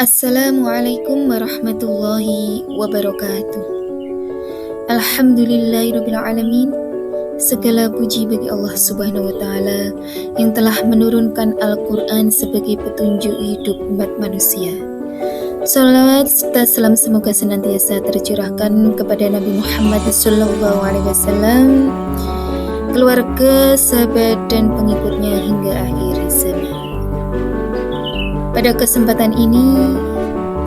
Assalamualaikum warahmatullahi wabarakatuh. Alhamdulillahirrabbilalamin. Segala puji bagi Allah subhanahu wa ta'ala yang telah menurunkan Al-Quran sebagai petunjuk hidup umat manusia. Salawat serta salam semoga senantiasa tercurahkan kepada Nabi Muhammad SAW, keluarga, sahabat, dan pengikutnya hingga akhir zaman. Pada kesempatan ini,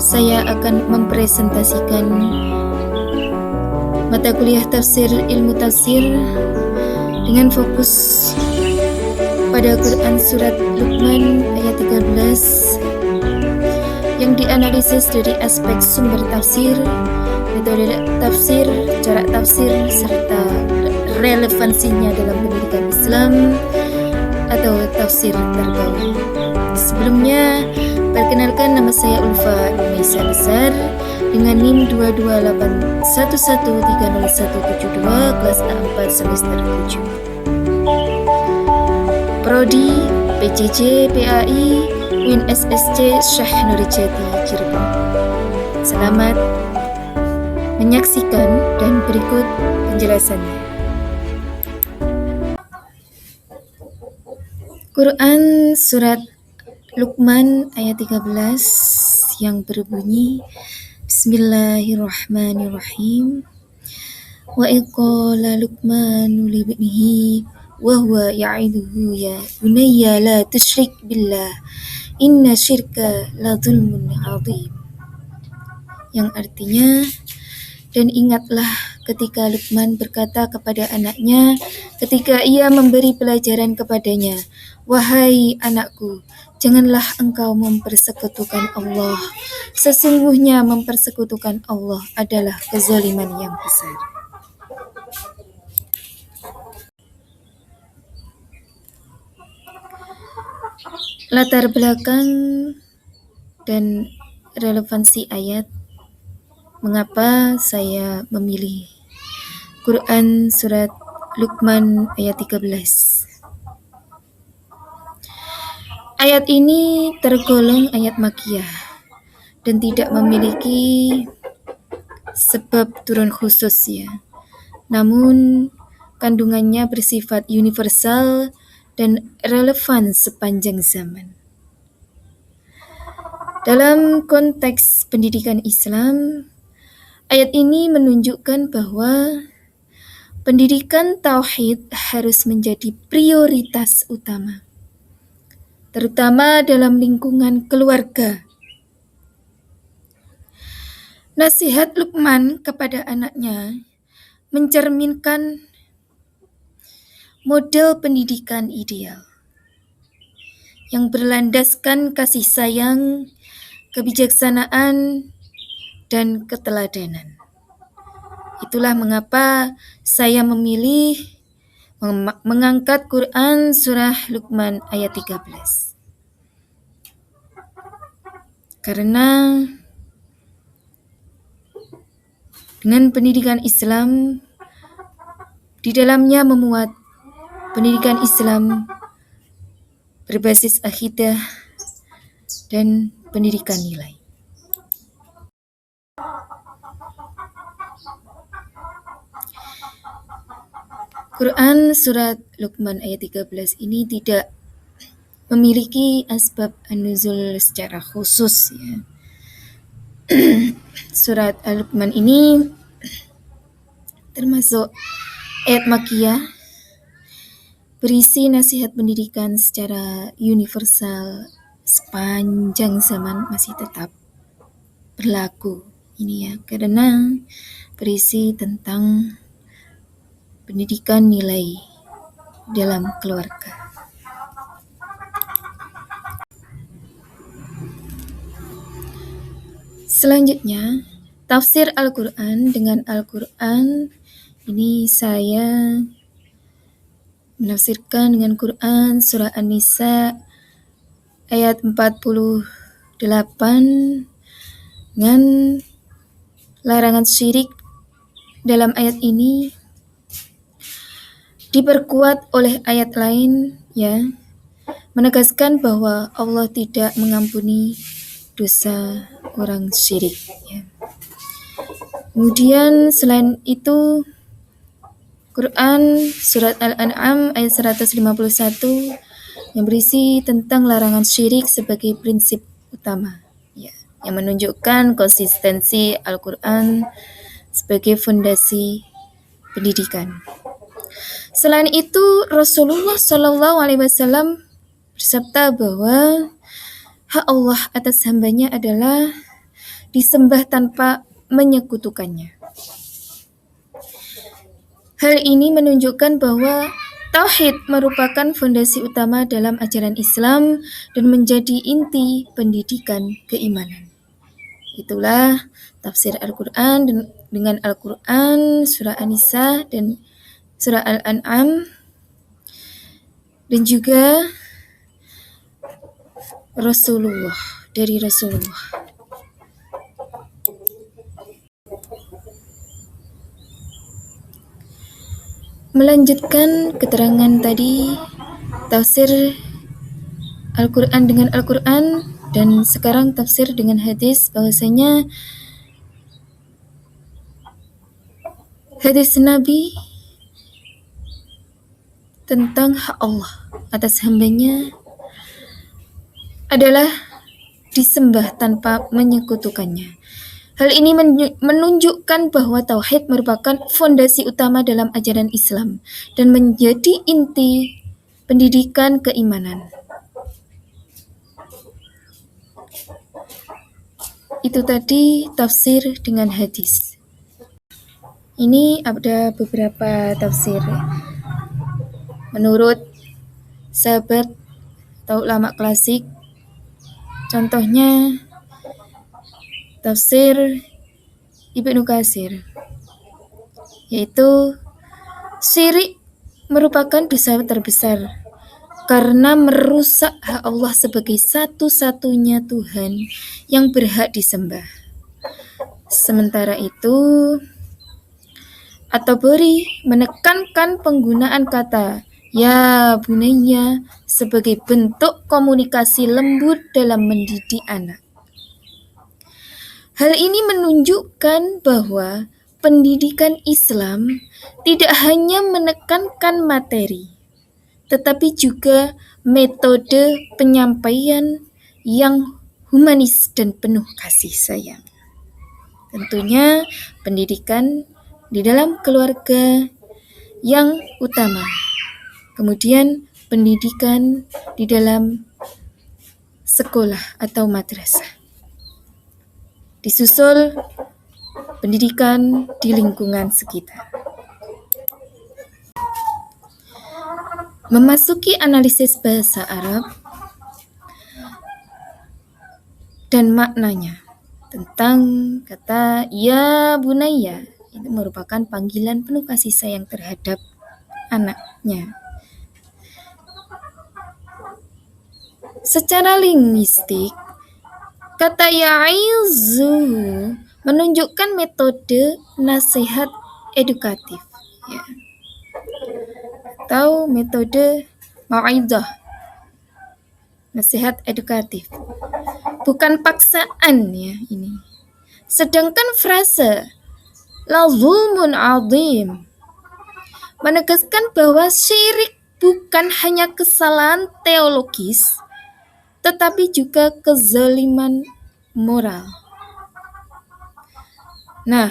saya akan mempresentasikan mata kuliah tafsir ilmu tafsir dengan fokus pada Quran Surat Luqman ayat 13 yang dianalisis dari aspek sumber tafsir, metode tafsir, cara tafsir, serta relevansinya dalam pendidikan Islam atau tafsir tarbawiyah. Sebelumnya, perkenalkan, nama saya Ulfa Numaisa Besar dengan NIM 22811300172 kelas A4 semester 7. Prodi PCC PAI UIN SSC Syekh Nurjati Cirebon. Selamat menyaksikan dan berikut penjelasannya. Quran Surat Luqman ayat 13 yang berbunyi Bismillahirrahmanirrahim. Wa iqala Luqmanu libnihi wa huwa ya'iduhu ya bunayya la tusyrik billah inna syirka la dzulmun 'adzim. Yang artinya, dan ingatlah ketika Luqman berkata kepada anaknya ketika ia memberi pelajaran kepadanya, "Wahai anakku, janganlah engkau mempersekutukan Allah. Sesungguhnya mempersekutukan Allah adalah kezaliman yang besar." Latar belakang dan relevansi ayat. Mengapa saya memilih Quran Surat Luqman ayat 13? Ayat ini tergolong ayat Makkiyah dan tidak memiliki sebab turun khusus ya. Namun kandungannya bersifat universal dan relevan sepanjang zaman. Dalam konteks pendidikan Islam, ayat ini menunjukkan bahwa pendidikan tauhid harus menjadi prioritas utama, terutama dalam lingkungan keluarga. Nasihat Luqman kepada anaknya mencerminkan model pendidikan ideal yang berlandaskan kasih sayang, kebijaksanaan, dan keteladanan. Itulah mengapa saya memilih mengangkat Quran Surah Luqman ayat 13. Karena dengan pendidikan Islam, di dalamnya memuat pendidikan Islam berbasis akidah dan pendidikan nilai. Quran Surat Luqman ayat 13 ini tidak memiliki asbab an-nuzul secara khusus ya. Surat Al-Luqman ini termasuk ayat Makkiyah, berisi nasihat pendidikan secara universal sepanjang zaman masih tetap berlaku ini ya, karena berisi tentang pendidikan nilai dalam keluarga. Selanjutnya, tafsir Al-Quran dengan Al-Quran. Ini saya menafsirkan dengan Quran Surah An-Nisa ayat 48 dengan larangan syirik dalam ayat ini diperkuat oleh ayat lain ya, menegaskan bahwa Allah tidak mengampuni dosa orang syirik. Ya. Kemudian selain itu Quran Surat Al-An'am ayat 151 yang berisi tentang larangan syirik sebagai prinsip utama, ya, yang menunjukkan konsistensi Al-Quran sebagai fondasi pendidikan. Selain itu, Rasulullah SAW bersabda bahwa hak Allah atas hambanya adalah disembah tanpa menyekutukannya. Hal ini menunjukkan bahwa tauhid merupakan fondasi utama dalam ajaran Islam dan menjadi inti pendidikan keimanan. Itulah tafsir Al-Quran dengan Al-Quran, surah An-Nisa dan surah Al-An'am, dan juga dari Rasulullah. Melanjutkan keterangan tadi, tafsir Al-Quran dengan Al-Quran, dan sekarang tafsir dengan hadis, bahwasanya hadis Nabi tentang hak Allah atas hambanya adalah disembah tanpa menyekutukannya. Hal ini menunjukkan bahwa tauhid merupakan fondasi utama dalam ajaran Islam dan menjadi inti pendidikan keimanan. Itu tadi tafsir dengan hadis. Ini ada beberapa tafsir menurut sahabat atau ulama klasik. Contohnya tafsir Ibnu Katsir, yaitu syirik merupakan dosa terbesar karena merusak hak Allah sebagai satu-satunya Tuhan yang berhak disembah. Sementara itu, At-Tabari menekankan penggunaan kata ya bunayya sebagai bentuk komunikasi lembut dalam mendidik anak. Hal ini menunjukkan bahwa pendidikan Islam tidak hanya menekankan materi, tetapi juga metode penyampaian yang humanis dan penuh kasih sayang. Tentunya pendidikan di dalam keluarga yang utama, kemudian pendidikan di dalam sekolah atau madrasah. Disusul pendidikan di lingkungan sekitar. Memasuki analisis bahasa Arab dan maknanya tentang kata ya bunayya, itu merupakan panggilan penuh kasih sayang terhadap anaknya. Secara linguistik, kata ya'izuhu menunjukkan metode nasihat edukatif, ya, atau metode mau'izah, nasihat edukatif, bukan paksaan, ya ini. Sedangkan frase la zulmun azim menegaskan bahwa syirik bukan hanya kesalahan teologis, tetapi juga kezaliman moral. Nah,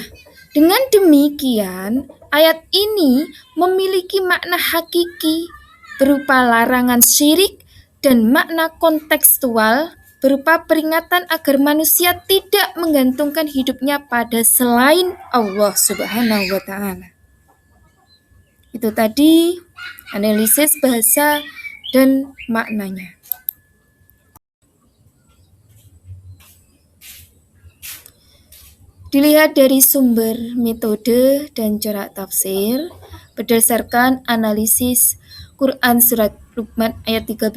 dengan demikian, ayat ini memiliki makna hakiki berupa larangan syirik dan makna kontekstual berupa peringatan agar manusia tidak menggantungkan hidupnya pada selain Allah Subhanahu wa Ta'ala. Itu tadi analisis bahasa dan maknanya. Dilihat dari sumber, metode, dan corak tafsir berdasarkan analisis Quran Surat Luqman ayat 13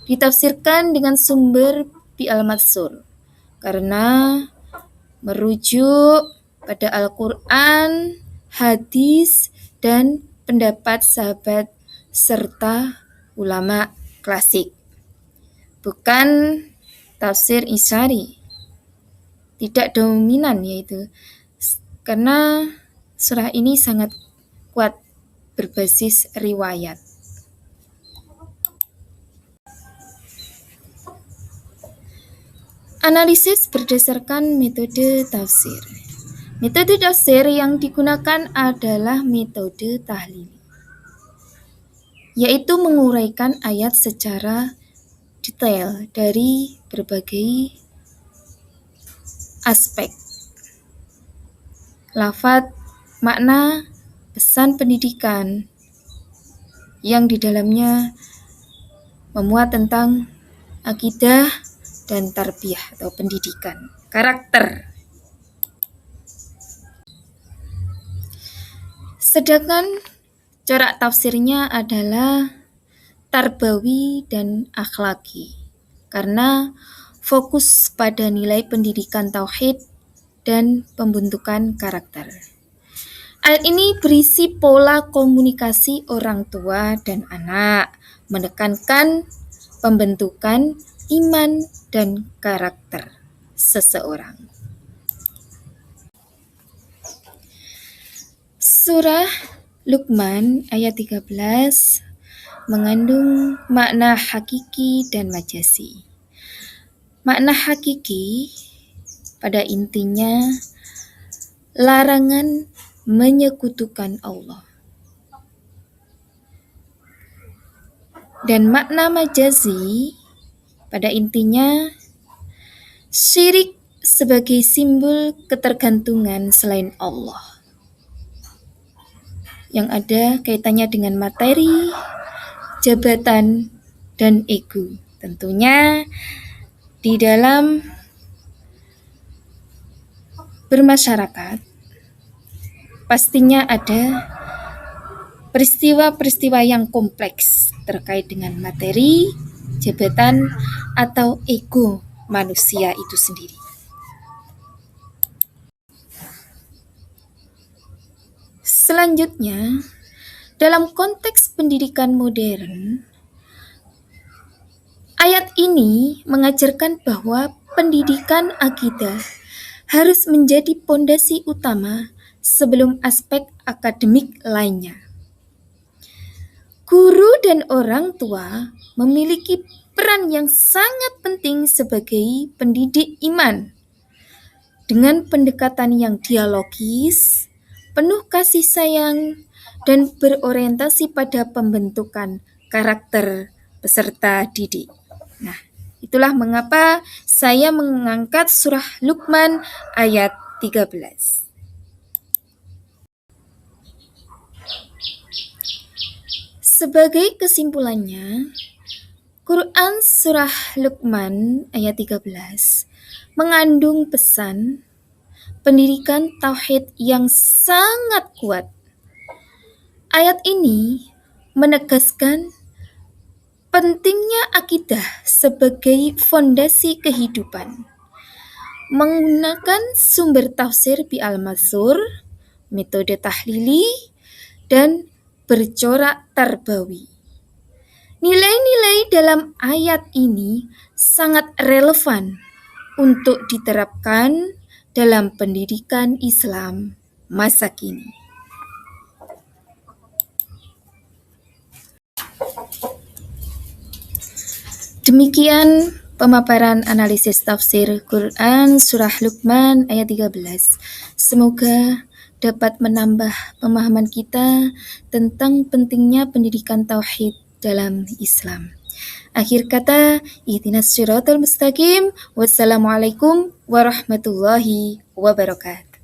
ditafsirkan dengan sumber Bi-al-Mansur karena merujuk pada Al-Quran, hadis, dan pendapat sahabat serta ulama klasik, bukan tafsir Isyari, tidak dominan yaitu karena surah ini sangat kuat berbasis riwayat. Analisis berdasarkan metode tafsir. Metode tafsir yang digunakan adalah metode tahlili, yaitu menguraikan ayat secara detail dari berbagai aspek. Lafadz, makna, pesan pendidikan yang di dalamnya memuat tentang akidah dan tarbiyah atau pendidikan, karakter. Sedangkan corak tafsirnya adalah tarbawi dan akhlaki, karena fokus pada nilai pendidikan tauhid dan pembentukan karakter. Ayat ini berisi pola komunikasi orang tua dan anak, menekankan pembentukan iman dan karakter seseorang. Surah Luqman ayat 13 mengandung makna hakiki dan majazi. Makna hakiki pada intinya larangan menyekutukan Allah. Dan makna majazi pada intinya syirik sebagai simbol ketergantungan selain Allah, yang ada kaitannya dengan materi, jabatan, dan ego. Tentunya di dalam bermasyarakat pastinya ada peristiwa-peristiwa yang kompleks terkait dengan materi, jabatan, atau ego manusia itu sendiri. Selanjutnya, dalam konteks pendidikan modern, ayat ini mengajarkan bahwa pendidikan akidah harus menjadi pondasi utama sebelum aspek akademik lainnya. Guru dan orang tua memiliki peran yang sangat penting sebagai pendidik iman. Dengan pendekatan yang dialogis, penuh kasih sayang, dan berorientasi pada pembentukan karakter peserta didik. Nah, itulah mengapa saya mengangkat surah Luqman ayat 13. Sebagai kesimpulannya, Quran surah Luqman ayat 13 mengandung pesan pendidikan tauhid yang sangat kuat. Ayat ini menegaskan pentingnya akidah sebagai fondasi kehidupan. Menggunakan sumber tafsir Bi-al-Mansur, metode tahlili, dan bercorak tarbawi. Nilai-nilai dalam ayat ini sangat relevan untuk diterapkan dalam pendidikan Islam masa kini. Demikian pemaparan analisis tafsir Quran surah Luqman ayat 13. Semoga dapat menambah pemahaman kita tentang pentingnya pendidikan tauhid dalam Islam. Akhir kata, ihdinas siratal mustaqim. Wassalamualaikum warahmatullahi wabarakatuh.